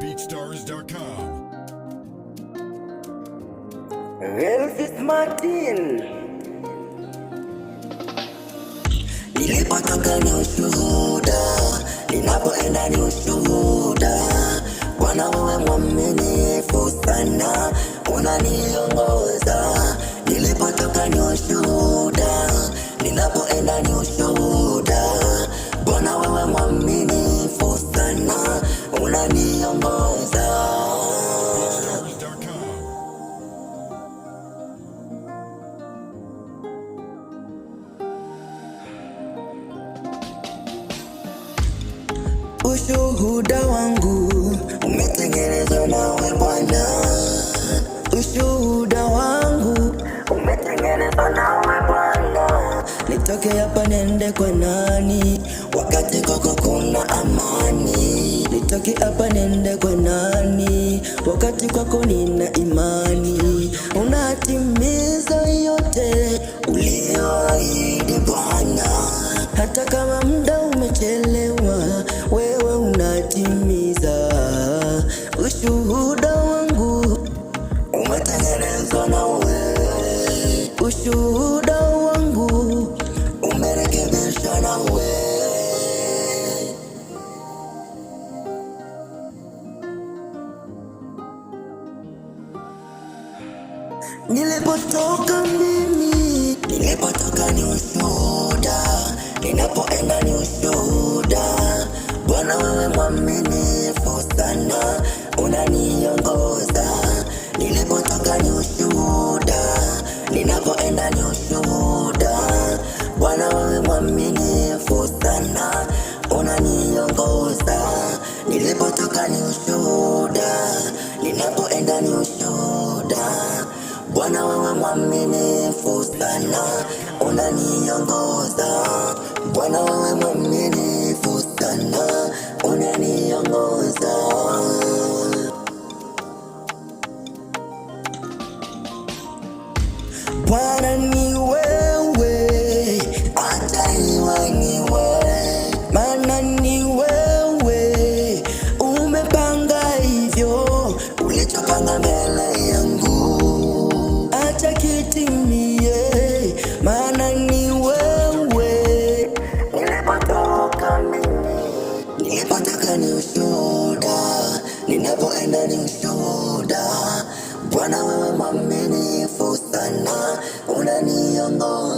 BeatStars.com. Elvis Martin. Nilipotoka ni ushuhuda, ninapoenda ni ushuhuda. Bwana wewe mwaminifu sana, unaniongoza. Nilipotoka ni ushuhuda, ninapoenda ni ushuhuda. Bwana wewe mwaminifu sana, unaniongoza. Ushuhuda wangu umetengenezwa nawe Bwana. Ushuhuda wangu umetengenezwa nawe Bwana. Nitoke hapa niende kwa nani, wakati kwako kuna amani? Nitoke hapa niende kwa nani, wakati kwako nina imani? Unatimiza yote ulioahidi Bwana, hata kama muda umechelewa, wewe unatimiza. Ushuhuda wangu umetengenezwa na wewe. Ushuhuda wangu umerekebishwa na wewe. Nilipotoka mimi, nilipotoka ni ushuhuda, ninapoenda ni ushuhuda. Bwana wewe mwaminifu sana, unaniongoza. Nilipotoka ni ushuhuda, ninapoenda ni ushuhuda. Bwana wewe mwaminifu sana, unaniongoza. Nilipotoka ni ushuhuda, ninapoenda ni ushuhuda. Bwana wewe mwaminifu sana, unaniongoza. Bwana wewe mwaminifu sana, unaniongoza. Bwana ni wewe, hata iwe ni wewe, maana ni wewe umepanga hivyo, ulichopanga mbele yangu acha kitimie, maana ni wewe. Nilipotoka mimi, nilipotoka ni ushuhuda, ninapoenda ni ushuhuda. Bwana wewe mwaminifu sana, unaniongoza.